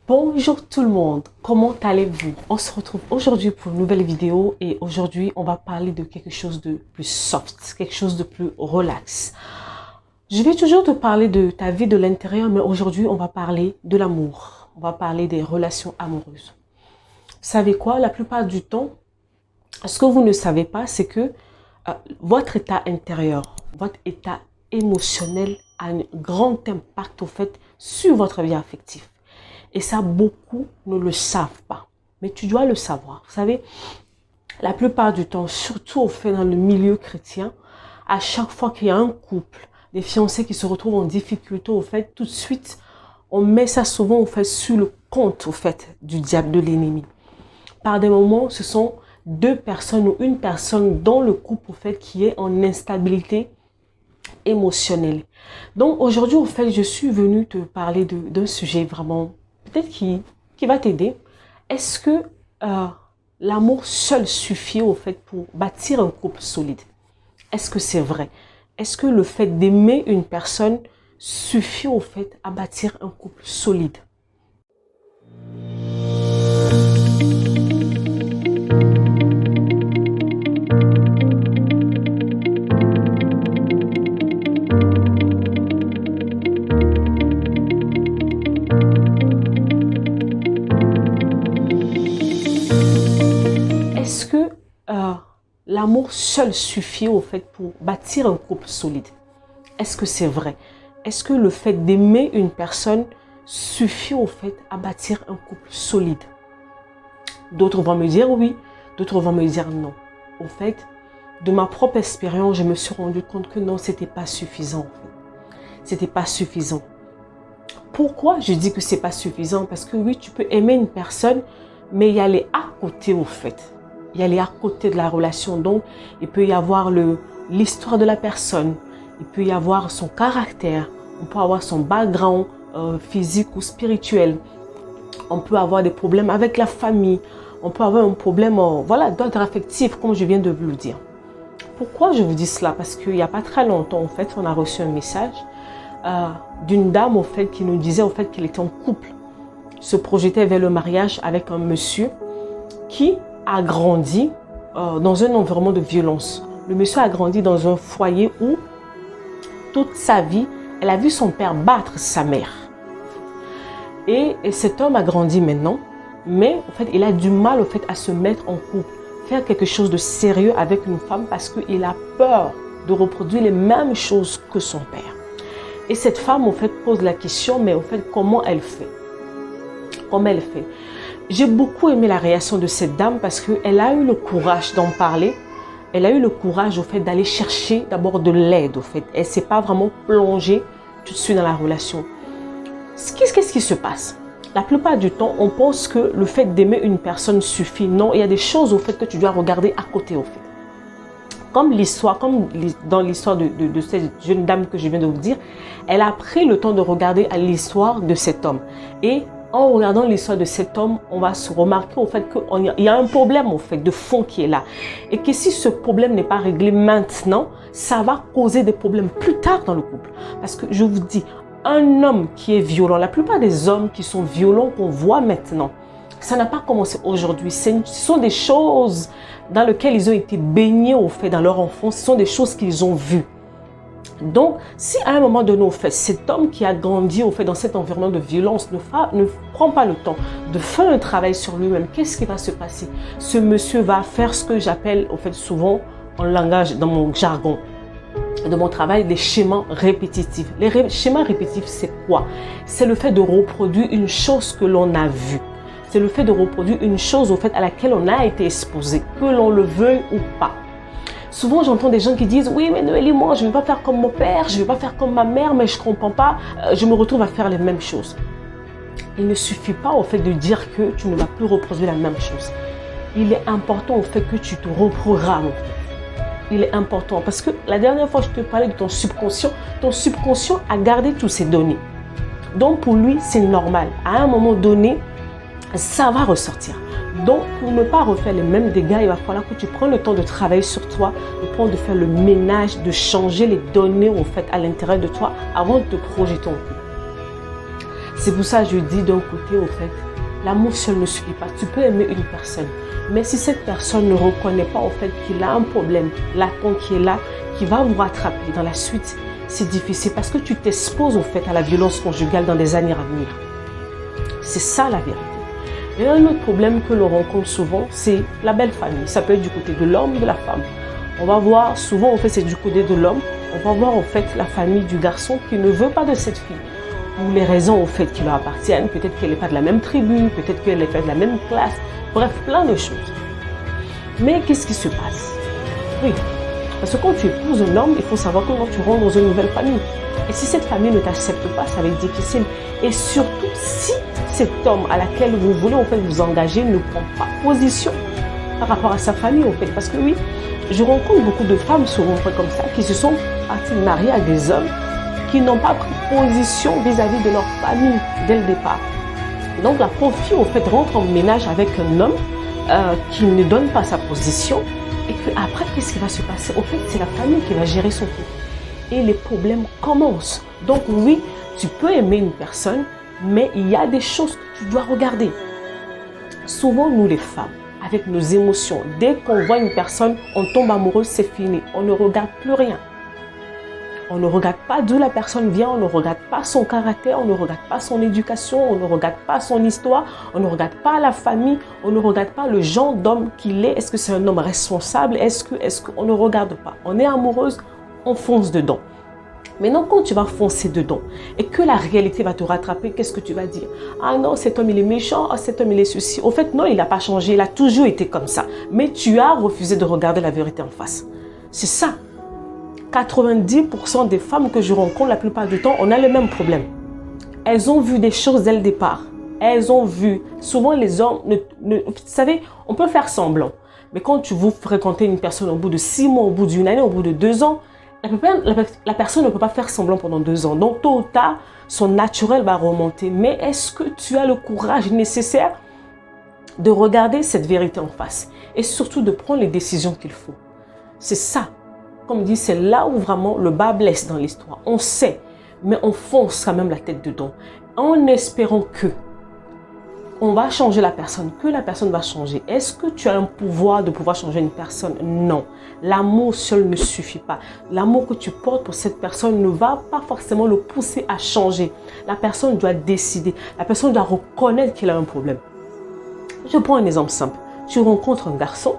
Bonjour tout le monde, comment allez-vous? On se retrouve aujourd'hui pour une nouvelle vidéo et aujourd'hui on va parler de quelque chose de plus soft, quelque chose de plus relax. Je vais toujours te parler de ta vie de l'intérieur, mais aujourd'hui on va parler de l'amour, on va parler des relations amoureuses. Vous savez quoi? La plupart du temps, ce que vous ne savez pas, c'est que votre état intérieur, votre état émotionnel a un grand impact au fait sur votre vie affective. Et ça, beaucoup ne le savent pas. Mais tu dois le savoir. Vous savez, la plupart du temps, surtout au fait dans le milieu chrétien, à chaque fois qu'il y a un couple, des fiancés qui se retrouvent en difficulté, au fait, tout de suite, on met ça souvent au fait sur le compte au fait du diable, de l'ennemi. Par des moments, ce sont deux personnes ou une personne dans le couple au fait qui est en instabilité émotionnelle. Donc aujourd'hui, au fait, je suis venue te parler d'un sujet vraiment peut-être qui va t'aider. Est-ce que l'amour seul suffit au fait pour bâtir un couple solide? Est-ce que c'est vrai? Est-ce que le fait d'aimer une personne suffit au fait à bâtir un couple solide? Est-ce que l'amour seul suffit au fait pour bâtir un couple solide? Est-ce que c'est vrai? Est-ce que le fait d'aimer une personne suffit au fait à bâtir un couple solide? D'autres vont me dire oui, d'autres vont me dire non. Au fait, de ma propre expérience, je me suis rendu compte que non, c'était pas suffisant. C'était pas suffisant. Pourquoi je dis que c'est pas suffisant? Parce que oui, tu peux aimer une personne, mais il y a les à côté au fait. Il y a les à côté de la relation. Donc, il peut y avoir l'histoire de la personne. Il peut y avoir son caractère. On peut avoir son background physique ou spirituel. On peut avoir des problèmes avec la famille. On peut avoir un problème d'ordre affectif, comme je viens de vous le dire. Pourquoi je vous dis cela? Parce qu'il n'y a pas très longtemps, en fait, on a reçu un message d'une dame au fait, qui nous disait au fait qu'elle était en couple. Se projetait vers le mariage avec un monsieur qui a grandi dans un environnement de violence. Le monsieur a grandi dans un foyer où toute sa vie, elle a vu son père battre sa mère. Et cet homme a grandi maintenant, mais en fait, il a du mal au fait à se mettre en couple, faire quelque chose de sérieux avec une femme parce qu'il a peur de reproduire les mêmes choses que son père. Et cette femme, en fait, pose la question, mais en fait, comment elle fait? Comment elle fait? J'ai beaucoup aimé la réaction de cette dame parce qu'elle a eu le courage d'en parler. Elle a eu le courage au fait d'aller chercher d'abord de l'aide au fait. Elle ne s'est pas vraiment plongée tout de suite dans la relation. Qu'est-ce qui se passe? La plupart du temps, on pense que le fait d'aimer une personne suffit. Non, il y a des choses au fait que tu dois regarder à côté au fait. Comme dans l'histoire de cette jeune dame que je viens de vous dire, elle a pris le temps de regarder à l'histoire de cet homme. Et en regardant l'histoire de cet homme, on va se remarquer au fait qu'il y a un problème au fait de fond qui est là. Et que si ce problème n'est pas réglé maintenant, ça va causer des problèmes plus tard dans le couple. Parce que je vous dis, un homme qui est violent, la plupart des hommes qui sont violents qu'on voit maintenant, ça n'a pas commencé aujourd'hui. Ce sont des choses dans lesquelles ils ont été baignés au fait dans leur enfance. Ce sont des choses qu'ils ont vues. Donc, si à un moment donné, au fait, cet homme qui a grandi au fait dans cet environnement de violence ne prend pas le temps de faire un travail sur lui-même, qu'est-ce qui va se passer? Ce monsieur va faire ce que j'appelle au fait souvent en langage, dans mon jargon, de mon travail, des schémas répétitifs. Les schémas répétitifs, c'est quoi? C'est le fait de reproduire une chose que l'on a vue. C'est le fait de reproduire une chose au fait à laquelle on a été exposé, que l'on le veuille ou pas. Souvent, j'entends des gens qui disent « Oui, mais Noélie, moi, je ne vais pas faire comme mon père, je ne vais pas faire comme ma mère, mais je ne comprends pas, je me retrouve à faire les mêmes choses. » Il ne suffit pas au fait de dire que tu ne vas plus reproduire la même chose. Il est important au fait que tu te reprogrammes. En fait. Il est important parce que la dernière fois, je te parlais de ton subconscient a gardé toutes ces données. Donc, pour lui, c'est normal. À un moment donné, ça va ressortir. Donc, pour ne pas refaire les mêmes dégâts, il va falloir que tu prennes le temps de travailler sur toi, de faire le ménage, de changer les données en fait à l'intérieur de toi avant de te projeter en couple. C'est pour ça que je dis d'un côté, au fait, l'amour seul ne suffit pas. Tu peux aimer une personne, mais si cette personne ne reconnaît pas, au fait, qu'il a un problème, l'attente qui est là, qui va vous rattraper dans la suite, c'est difficile parce que tu t'exposes, au fait, à la violence conjugale dans des années à venir. C'est ça la vérité. Et un autre problème que l'on rencontre souvent, c'est la belle famille. Ça peut être du côté de l'homme, de la femme. On va voir, souvent, en fait, c'est du côté de l'homme. On va voir, en fait, la famille du garçon qui ne veut pas de cette fille. Pour les raisons, au fait, qui leur appartiennent. Peut-être qu'elle n'est pas de la même tribu, peut-être qu'elle n'est pas de la même classe. Bref, plein de choses. Mais qu'est-ce qui se passe? Oui, parce que quand tu épouses un homme, il faut savoir comment tu rentres dans une nouvelle famille. Et si cette famille ne t'accepte pas, ça va être difficile. Et surtout, si cet homme à laquelle vous voulez en fait vous engager ne prend pas position par rapport à sa famille, en fait. Parce que oui, je rencontre beaucoup de femmes souvent comme ça qui se sont parties mariées à des hommes qui n'ont pas pris position vis-à-vis de leur famille dès le départ. Donc la fille, en fait, rentre en ménage avec un homme qui ne donne pas sa position. Et qu'après, qu'est-ce qui va se passer? Au fait, c'est la famille qui va gérer son couple. Et les problèmes commencent. Donc oui, tu peux aimer une personne, mais il y a des choses que tu dois regarder. Souvent, nous les femmes, avec nos émotions, dès qu'on voit une personne, on tombe amoureuse, c'est fini. On ne regarde plus rien. On ne regarde pas d'où la personne vient, on ne regarde pas son caractère, on ne regarde pas son éducation, on ne regarde pas son histoire, on ne regarde pas la famille, on ne regarde pas le genre d'homme qu'il est. Est-ce que c'est un homme responsable? Est-ce qu'on ne regarde pas? On est amoureuse, on fonce dedans. Maintenant, quand tu vas foncer dedans et que la réalité va te rattraper, qu'est-ce que tu vas dire? Ah non, cet homme, il est méchant, ah, cet homme, il est ceci. Au fait, non, il n'a pas changé, il a toujours été comme ça. Mais tu as refusé de regarder la vérité en face. C'est ça. 90% des femmes que je rencontre, la plupart du temps, on a le même problème. Elles ont vu des choses dès le départ. Elles ont vu. Souvent, les hommes, vous savez, on peut faire semblant. Mais quand tu veux fréquenter une personne au bout de 6 mois, au bout d'une année, au bout de 2 ans, la personne ne peut pas faire semblant pendant 2 ans. Donc, tôt ou tard, son naturel va remonter. Mais est-ce que tu as le courage nécessaire de regarder cette vérité en face? Et surtout, de prendre les décisions qu'il faut. C'est ça. Comme dit, c'est là où vraiment le bas blesse dans l'histoire. On sait, mais on fonce quand même la tête dedans. En espérant que on va changer la personne, que la personne va changer. Est-ce que tu as un pouvoir de pouvoir changer une personne? Non. L'amour seul ne suffit pas. L'amour que tu portes pour cette personne ne va pas forcément le pousser à changer. La personne doit décider. La personne doit reconnaître qu'il a un problème. Je prends un exemple simple. Tu rencontres un garçon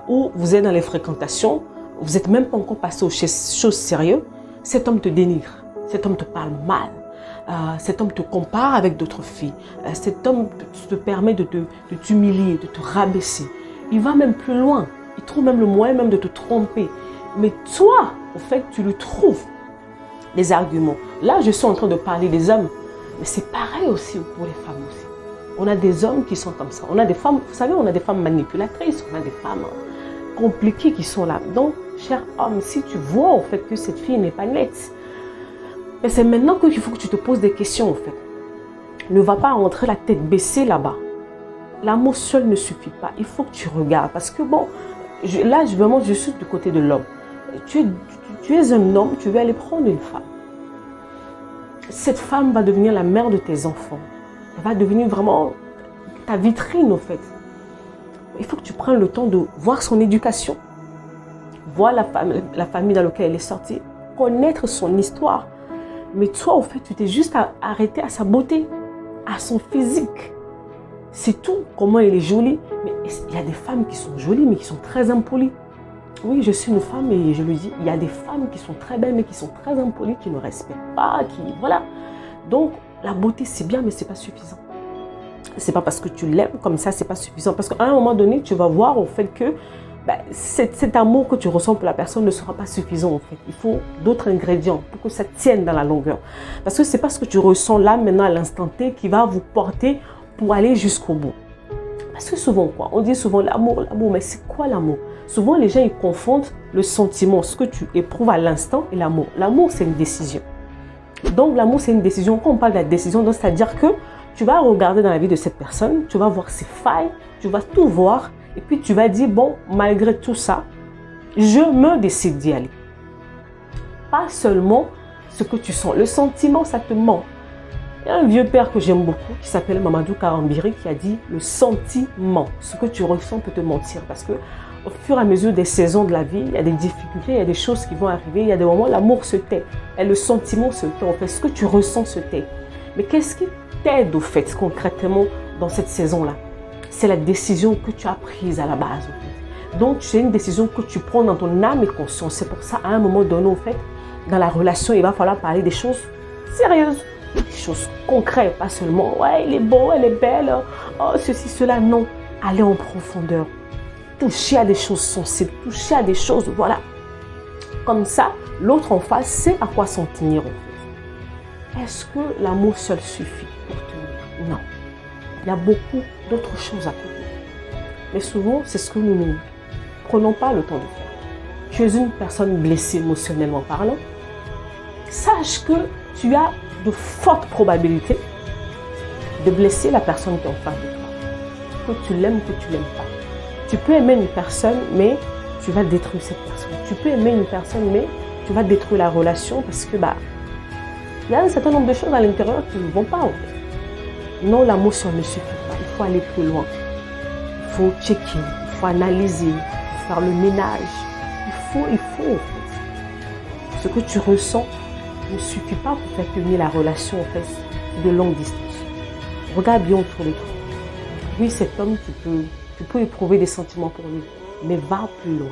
où vous êtes dans les fréquentations, vous n'êtes même pas encore passé aux choses sérieuses. Cet homme te dénigre. Cet homme te parle mal. Cet homme te compare avec d'autres filles. Cet homme te permet de t'humilier, de te rabaisser. Il va même plus loin. Il trouve même le moyen même de te tromper. Mais toi, au fait, tu lui trouves des arguments. Là, je suis en train de parler des hommes. Mais c'est pareil aussi pour les femmes aussi. On a des hommes qui sont comme ça. On a des femmes, vous savez, on a des femmes manipulatrices. On a des femmes compliquées qui sont là. Donc, cher homme, si tu vois au fait que cette fille n'est pas nette, mais c'est maintenant qu'il faut que tu te poses des questions, en fait. Ne va pas rentrer la tête baissée là-bas. L'amour seul ne suffit pas. Il faut que tu regardes. Parce que bon, je suis du côté de l'homme. Tu es un homme, tu veux aller prendre une femme. Cette femme va devenir la mère de tes enfants. Elle va devenir vraiment ta vitrine, en fait. Il faut que tu prennes le temps de voir son éducation. Voir la famille dans laquelle elle est sortie. Connaître son histoire. Mais toi, au fait, tu t'es juste arrêté à sa beauté, à son physique. C'est tout, comment elle est jolie. Mais il y a des femmes qui sont jolies, mais qui sont très impolies. Oui, je suis une femme et je le dis, il y a des femmes qui sont très belles, mais qui sont très impolies, qui ne respectent pas, voilà. Donc, la beauté, c'est bien, mais ce n'est pas suffisant. Ce n'est pas parce que tu l'aimes comme ça, ce n'est pas suffisant. Parce qu'à un moment donné, tu vas voir au fait que cet amour que tu ressens pour la personne ne sera pas suffisant en fait. Il faut d'autres ingrédients pour que ça tienne dans la longueur. Parce que ce n'est pas ce que tu ressens là, maintenant, à l'instant T, qui va vous porter pour aller jusqu'au bout. Parce que souvent, quoi, on dit souvent l'amour, mais c'est quoi l'amour? Souvent, les gens, ils confondent le sentiment, ce que tu éprouves à l'instant et l'amour. L'amour, c'est une décision. Donc, l'amour, c'est une décision. Quand on parle de la décision, c'est-à-dire que tu vas regarder dans la vie de cette personne, tu vas voir ses failles, tu vas tout voir, et puis tu vas dire, bon, malgré tout ça, je me décide d'y aller. Pas seulement ce que tu sens. Le sentiment, ça te ment. Il y a un vieux père que j'aime beaucoup qui s'appelle Mamadou Karambiri qui a dit le sentiment, ce que tu ressens peut te mentir parce que au fur et à mesure des saisons de la vie, il y a des difficultés, il y a des choses qui vont arriver, il y a des moments où l'amour se tait et le sentiment se tait. En fait, ce que tu ressens se tait. Mais qu'est-ce qui t'aide au fait concrètement dans cette saison-là? C'est la décision que tu as prise à la base. En fait. Donc, c'est une décision que tu prends dans ton âme et conscience. C'est pour ça, à un moment donné, en fait, dans la relation, il va falloir parler des choses sérieuses. Des choses concrètes, pas seulement « ouais, il est beau, elle est belle, oh, ceci, cela ». Non, aller en profondeur, toucher à des choses sensibles, toucher à des choses, voilà. Comme ça, l'autre en face sait à quoi s'en tenir. En fait. Est-ce que l'amour seul suffit pour tenir? Non. Il y a beaucoup d'autres choses à côté. Mais souvent, c'est ce que nous ne prenons pas le temps de faire. Tu es une personne blessée émotionnellement parlant. Sache que tu as de fortes probabilités de blesser la personne qui est en face de toi. Que tu l'aimes, que tu ne l'aimes pas. Tu peux aimer une personne, mais tu vas détruire cette personne. Tu peux aimer une personne, mais tu vas détruire la relation parce que il y a un certain nombre de choses à l'intérieur qui ne vont pas en fait. Non, l'amour seul ne suffit pas. Il faut aller plus loin. Il faut checker, il faut analyser, il faut faire le ménage. Il faut en fait. Ce que tu ressens ne suffit pas pour faire tenir la relation en fait de longue distance. Regarde bien autour de toi. Oui, cet homme, tu peux éprouver des sentiments pour lui, mais va plus loin.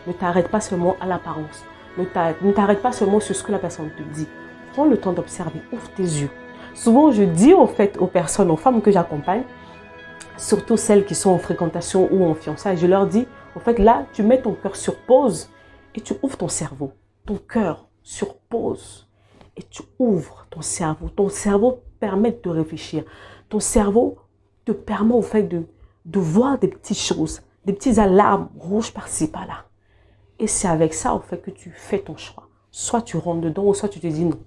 Ne t'arrête pas seulement à l'apparence. Ne t'arrête pas seulement sur ce que la personne te dit. Prends le temps d'observer, ouvre tes yeux. Souvent, je dis au fait aux personnes, aux femmes que j'accompagne, surtout celles qui sont en fréquentation ou en fiançailles, je leur dis, au fait, là, tu mets ton cœur sur pause et tu ouvres ton cerveau. Ton cœur sur pause. Et tu ouvres ton cerveau. Ton cerveau permet de réfléchir. Ton cerveau te permet au fait de voir des petites choses, des petites alarmes rouges par-ci, par-là. Et c'est avec ça au fait que tu fais ton choix. Soit tu rentres dedans, ou soit tu te dis non,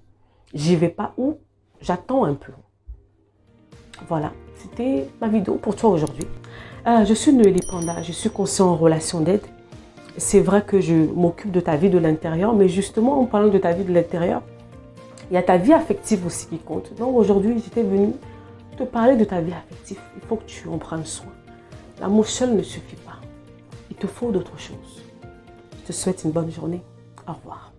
j'y vais pas ou j'attends un peu. Voilà, c'était ma vidéo pour toi aujourd'hui. Je suis Noélie Panda, je suis conseillère en relation d'aide. C'est vrai que je m'occupe de ta vie de l'intérieur, mais justement en parlant de ta vie de l'intérieur, il y a ta vie affective aussi qui compte. Donc aujourd'hui, j'étais venue te parler de ta vie affective. Il faut que tu en prennes soin. L'amour seul ne suffit pas. Il te faut d'autres choses. Je te souhaite une bonne journée. Au revoir.